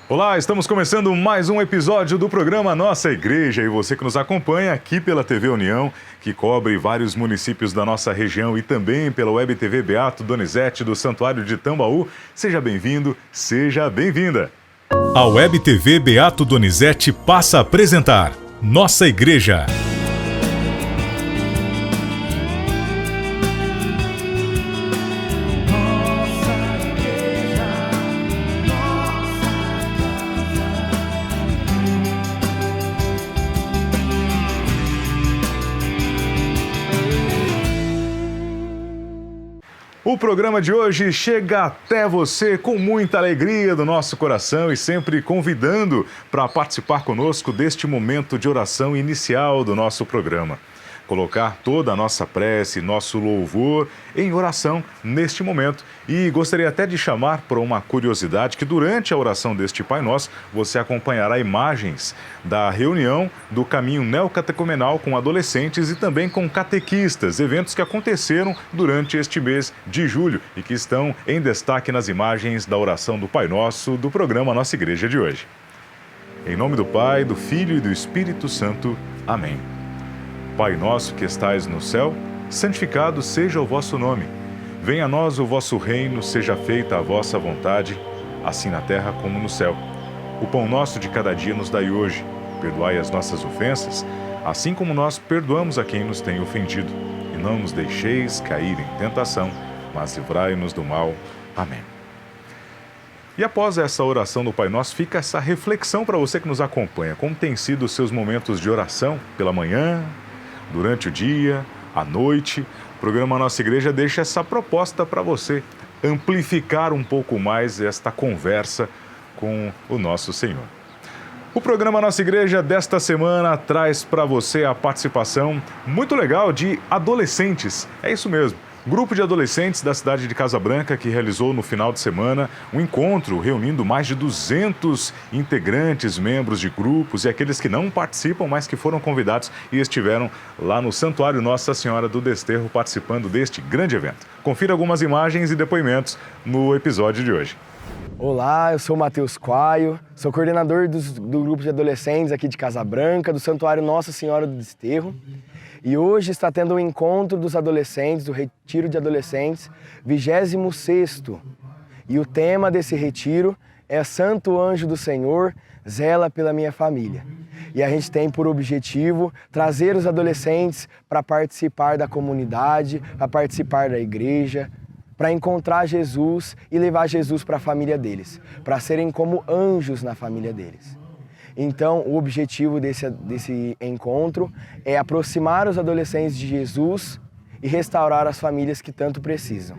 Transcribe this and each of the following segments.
Olá, estamos começando mais um episódio do programa Nossa Igreja e você que nos acompanha aqui pela TV União, que cobre vários municípios da nossa região e também pela Web TV Beato Donizete do Santuário de Tambaú, seja bem-vindo, seja bem-vinda. A Web TV Beato Donizete passa a apresentar Nossa Igreja. O programa de hoje chega até você com muita alegria do nosso coração e sempre convidando para participar conosco deste momento de oração inicial do nosso programa. Colocar toda a nossa prece, nosso louvor em oração neste momento. E gostaria até de chamar para uma curiosidade que durante a oração deste Pai Nosso, você acompanhará imagens da reunião do caminho neocatecumenal com adolescentes e também com catequistas, eventos que aconteceram durante este mês de julho e que estão em destaque nas imagens da oração do Pai Nosso do programa Nossa Igreja de hoje. Em nome do Pai, do Filho e do Espírito Santo. Amém. Pai nosso que estais no céu, santificado seja o vosso nome. Venha a nós o vosso reino, seja feita a vossa vontade, assim na terra como no céu. O pão nosso de cada dia nos dai hoje. Perdoai as nossas ofensas, assim como nós perdoamos a quem nos tem ofendido. E não nos deixeis cair em tentação, mas livrai-nos do mal. Amém. E após essa oração do Pai Nosso, fica essa reflexão para você que nos acompanha. Como têm sido os seus momentos de oração pela manhã, durante o dia, à noite? O programa Nossa Igreja deixa essa proposta para você amplificar um pouco mais esta conversa com o nosso Senhor. O programa Nossa Igreja desta semana traz para você a participação muito legal de adolescentes. É isso mesmo. Grupo de adolescentes da cidade de Casa Branca que realizou no final de semana um encontro reunindo mais de 200 integrantes, membros de grupos e aqueles que não participam, mas que foram convidados e estiveram lá no Santuário Nossa Senhora do Desterro participando deste grande evento. Confira algumas imagens e depoimentos no episódio de hoje. Olá, eu sou o Matheus Quaio, sou coordenador do grupo de adolescentes aqui de Casa Branca, do Santuário Nossa Senhora do Desterro. E hoje está tendo um encontro dos adolescentes, do Retiro de Adolescentes, 26º. E o tema desse retiro é Santo Anjo do Senhor, zela pela minha família. E a gente tem por objetivo trazer os adolescentes para participar da comunidade, para participar da igreja, para encontrar Jesus e levar Jesus para a família deles, para serem como anjos na família deles. Então, o objetivo desse encontro é aproximar os adolescentes de Jesus e restaurar as famílias que tanto precisam.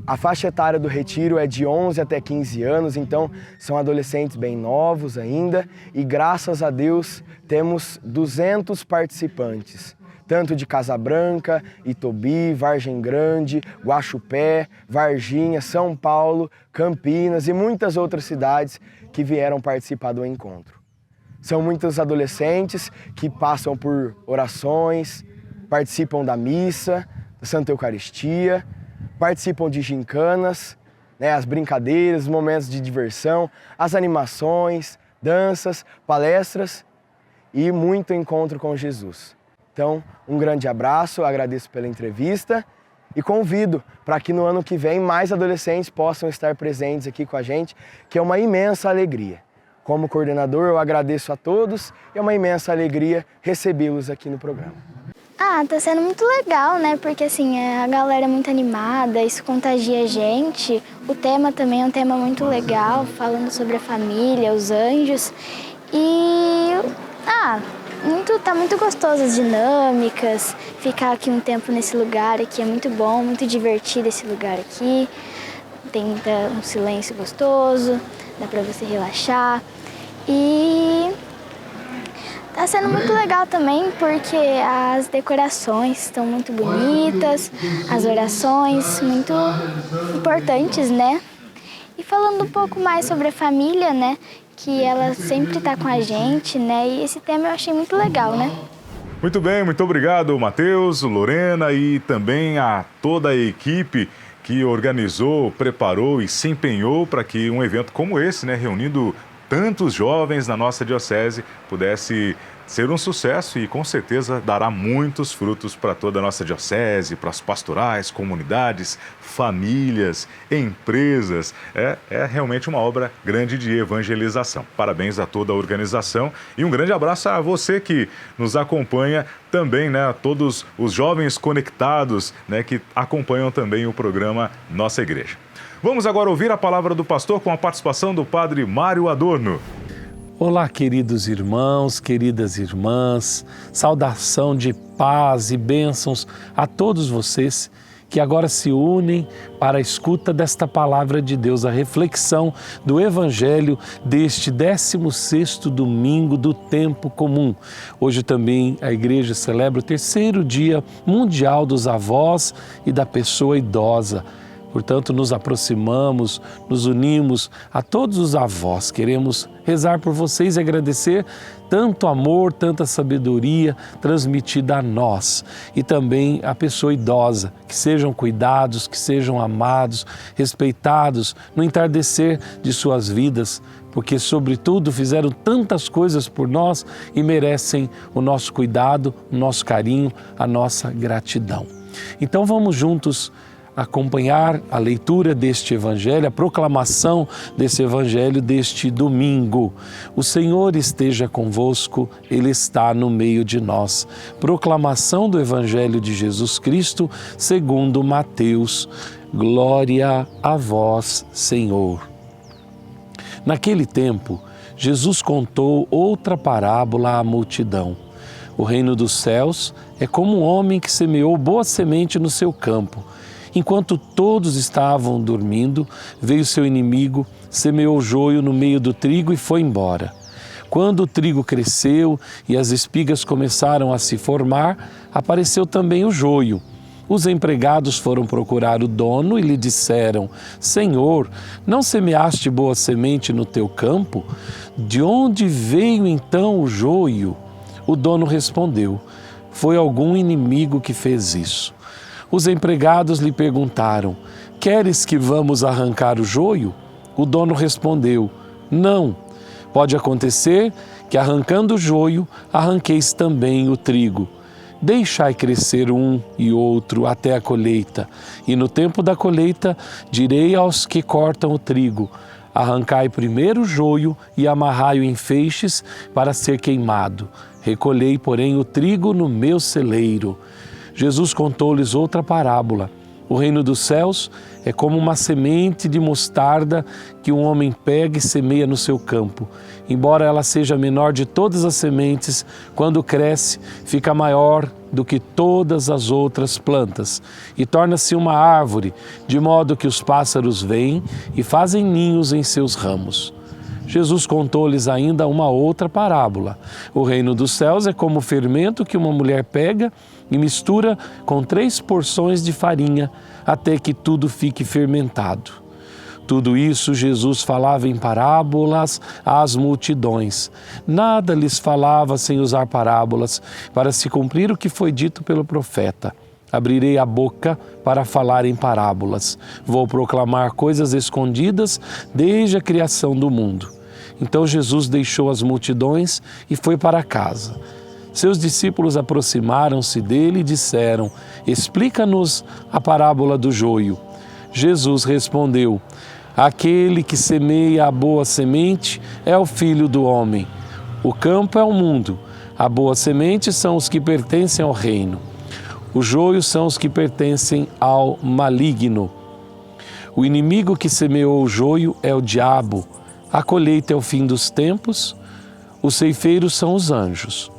A faixa etária do retiro é de 11 até 15 anos, então são adolescentes bem novos ainda e graças a Deus temos 200 participantes, tanto de Casa Branca, Itobi, Vargem Grande, Guaxupé, Varginha, São Paulo, Campinas e muitas outras cidades que vieram participar do encontro. São muitos adolescentes que passam por orações, participam da missa, da Santa Eucaristia, participam de gincanas, as brincadeiras, os momentos de diversão, as animações, danças, palestras e muito encontro com Jesus. Então, um grande abraço, agradeço pela entrevista e convido para que no ano que vem mais adolescentes possam estar presentes aqui com a gente, que é uma imensa alegria. Como coordenador, eu agradeço a todos e é uma imensa alegria recebê-los aqui no programa. Tá sendo muito legal, né? Porque assim, a galera é muito animada, isso contagia a gente. O tema também é um tema muito legal, falando sobre a família, os anjos. E tá muito gostoso as dinâmicas, ficar aqui um tempo nesse lugar aqui é muito bom, muito divertido esse lugar aqui. Tem um silêncio gostoso, dá pra você relaxar. E tá sendo muito legal também porque as decorações estão muito bonitas, as orações muito importantes, né? E falando um pouco mais sobre a família, né? Que ela sempre está com a gente, né? E esse tema eu achei muito legal, né? Muito bem, muito obrigado, Matheus, Lorena e também a toda a equipe que organizou, preparou e se empenhou para que um evento como esse, né, reunindo tantos jovens na nossa diocese, pudesse ser um sucesso e com certeza dará muitos frutos para toda a nossa diocese, para as pastorais, comunidades, famílias, empresas. É realmente uma obra grande de evangelização. Parabéns a toda a organização e um grande abraço a você que nos acompanha também, né, a todos os jovens conectados, né, que acompanham também o programa Nossa Igreja. Vamos agora ouvir a palavra do pastor com a participação do padre Mário Adorno. Olá, queridos irmãos, queridas irmãs, saudação de paz e bênçãos a todos vocês que agora se unem para a escuta desta palavra de Deus, a reflexão do Evangelho deste 16º domingo do tempo comum. Hoje também a Igreja celebra o 3º Dia Mundial dos Avós e da Pessoa Idosa. Portanto, nos aproximamos, nos unimos a todos os avós. Queremos rezar por vocês e agradecer tanto amor, tanta sabedoria transmitida a nós e também à pessoa idosa. Que sejam cuidados, que sejam amados, respeitados no entardecer de suas vidas, porque, sobretudo, fizeram tantas coisas por nós e merecem o nosso cuidado, o nosso carinho, a nossa gratidão. Então, vamos juntos acompanhar a leitura deste Evangelho, a proclamação desse Evangelho deste domingo. O Senhor esteja convosco, Ele está no meio de nós. Proclamação do Evangelho de Jesus Cristo segundo Mateus. Glória a vós, Senhor. Naquele tempo, Jesus contou outra parábola à multidão. O reino dos céus é como um homem que semeou boa semente no seu campo. Enquanto todos estavam dormindo, veio seu inimigo, semeou joio no meio do trigo e foi embora. Quando o trigo cresceu e as espigas começaram a se formar, apareceu também o joio. Os empregados foram procurar o dono e lhe disseram: Senhor, não semeaste boa semente no teu campo? De onde veio então o joio? O dono respondeu: Foi algum inimigo que fez isso. Os empregados lhe perguntaram: Queres que vamos arrancar o joio? O dono respondeu: Não. Pode acontecer que, arrancando o joio, arranqueis também o trigo. Deixai crescer um e outro até a colheita, e no tempo da colheita direi aos que cortam o trigo: Arrancai primeiro o joio e amarrai-o em feixes para ser queimado. Recolhei, porém, o trigo no meu celeiro. Jesus contou-lhes outra parábola. O reino dos céus é como uma semente de mostarda que um homem pega e semeia no seu campo. Embora ela seja a menor de todas as sementes, quando cresce, fica maior do que todas as outras plantas e torna-se uma árvore, de modo que os pássaros vêm e fazem ninhos em seus ramos. Jesus contou-lhes ainda uma outra parábola. O reino dos céus é como o fermento que uma mulher pega e mistura com 3 porções de farinha, até que tudo fique fermentado. Tudo isso Jesus falava em parábolas às multidões. Nada lhes falava sem usar parábolas, para se cumprir o que foi dito pelo profeta. Abrirei a boca para falar em parábolas. Vou proclamar coisas escondidas desde a criação do mundo. Então Jesus deixou as multidões e foi para casa. Seus discípulos aproximaram-se dele e disseram: Explica-nos a parábola do joio. Jesus respondeu: Aquele que semeia a boa semente é o Filho do Homem. O campo é o mundo. A boa semente são os que pertencem ao reino. O joio são os que pertencem ao maligno. O inimigo que semeou o joio é o diabo. A colheita é o fim dos tempos. Os ceifeiros são os anjos.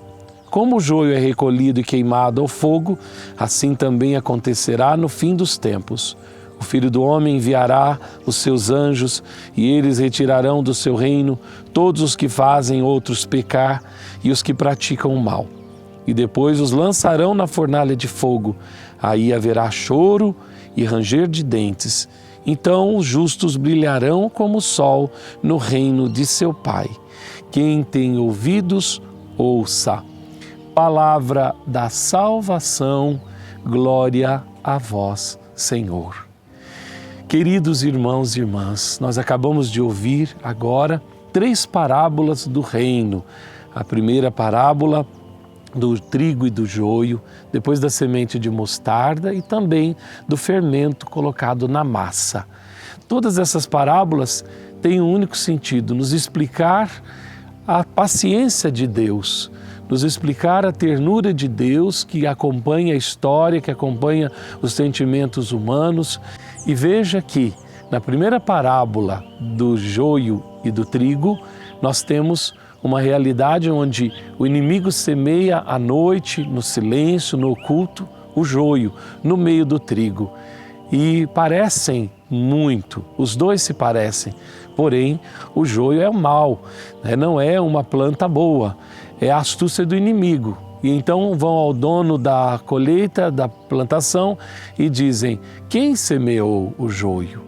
Como o joio é recolhido e queimado ao fogo, assim também acontecerá no fim dos tempos. O Filho do Homem enviará os seus anjos e eles retirarão do seu reino todos os que fazem outros pecar e os que praticam o mal. E depois os lançarão na fornalha de fogo. Aí haverá choro e ranger de dentes. Então os justos brilharão como o sol no reino de seu Pai. Quem tem ouvidos, ouça. Palavra da salvação, glória a vós, Senhor. Queridos irmãos e irmãs, nós acabamos de ouvir agora 3 parábolas do reino. A primeira parábola do trigo e do joio, depois da semente de mostarda e também do fermento colocado na massa. Todas essas parábolas têm um único sentido, nos explicar a paciência de Deus, nos explicar a ternura de Deus que acompanha a história, que acompanha os sentimentos humanos. E veja que na primeira parábola do joio e do trigo, nós temos uma realidade onde o inimigo semeia à noite, no silêncio, no oculto, o joio, no meio do trigo. E parecem muito, os dois se parecem, porém o joio é o mal, não é uma planta boa, é a astúcia do inimigo. E então vão ao dono da colheita, da plantação e dizem: quem semeou o joio?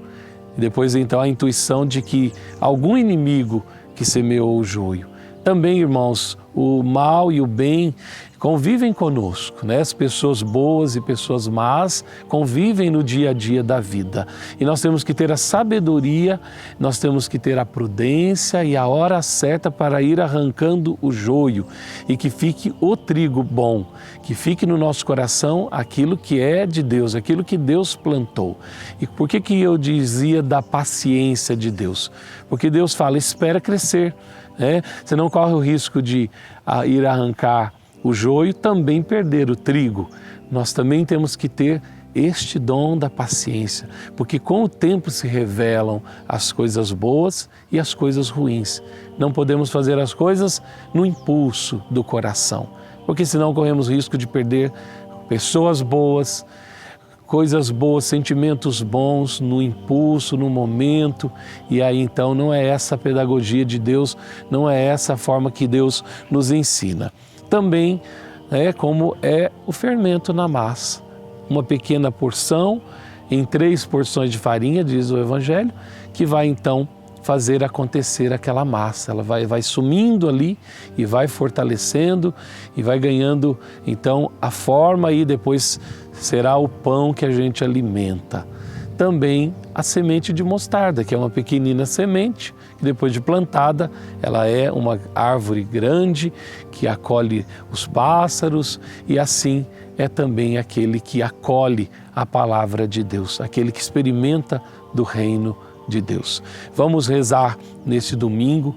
E depois então a intuição de que algum inimigo que semeou o joio. Também, irmãos, o mal e o bem convivem conosco, As pessoas boas e pessoas más convivem no dia a dia da vida. E nós temos que ter a sabedoria, nós temos que ter a prudência e a hora certa para ir arrancando o joio e que fique o trigo bom, que fique no nosso coração aquilo que é de Deus, aquilo que Deus plantou. E por que eu dizia da paciência de Deus? Porque Deus fala: espera crescer. Você não corre o risco de ir arrancar o joio, também perder o trigo. Nós também temos que ter este dom da paciência, porque com o tempo se revelam as coisas boas e as coisas ruins. Não podemos fazer as coisas no impulso do coração, porque senão corremos risco de perder pessoas boas, coisas boas, sentimentos bons no impulso, no momento, e aí então não é essa a pedagogia de Deus, não é essa a forma que Deus nos ensina. Também como é o fermento na massa, uma pequena porção em 3 porções de farinha, diz o Evangelho, que vai então fazer acontecer aquela massa. Ela vai sumindo ali e vai fortalecendo e vai ganhando então a forma e depois será o pão que a gente alimenta. Também a semente de mostarda, que é uma pequenina semente, que depois de plantada, ela é uma árvore grande que acolhe os pássaros e assim é também aquele que acolhe a palavra de Deus, aquele que experimenta do reino de Deus. Vamos rezar neste domingo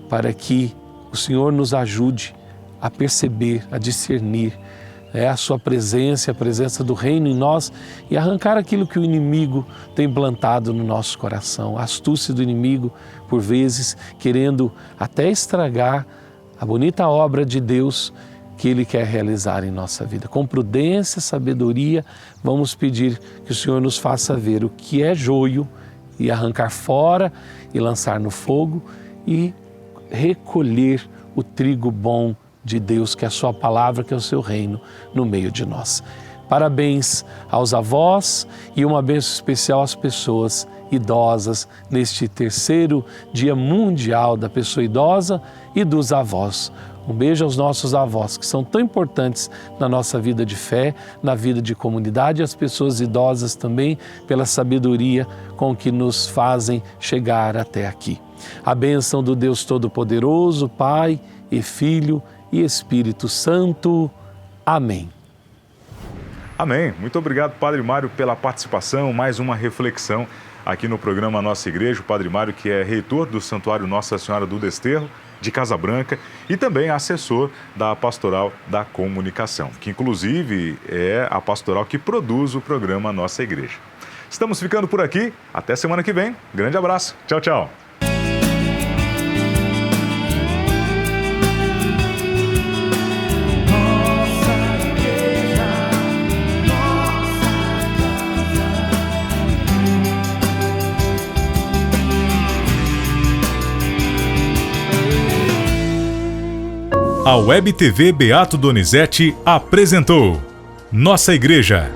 para que o Senhor nos ajude a perceber, a discernir a sua presença, a presença do reino em nós e arrancar aquilo que o inimigo tem plantado no nosso coração, a astúcia do inimigo, por vezes querendo até estragar a bonita obra de Deus que Ele quer realizar em nossa vida. Com prudência, sabedoria, vamos pedir que o Senhor nos faça ver o que é joio e arrancar fora e lançar no fogo e recolher o trigo bom de Deus, que é a sua palavra, que é o seu reino no meio de nós. Parabéns aos avós e uma bênção especial às pessoas idosas neste 3º Dia Mundial da Pessoa Idosa e dos Avós. Um beijo aos nossos avós, que são tão importantes na nossa vida de fé, na vida de comunidade, e as pessoas idosas também, pela sabedoria com que nos fazem chegar até aqui. A bênção do Deus Todo-Poderoso, Pai e Filho e Espírito Santo. Amém. Amém. Muito obrigado, Padre Mário, pela participação. Mais uma reflexão aqui no programa Nossa Igreja. O Padre Mário, que é reitor do Santuário Nossa Senhora do Desterro, de Casa Branca, e também assessor da Pastoral da Comunicação, que inclusive é a pastoral que produz o programa Nossa Igreja. Estamos ficando por aqui. Até semana que vem. Grande abraço. Tchau, tchau. A Web TV Beato Donizete apresentou Nossa Igreja,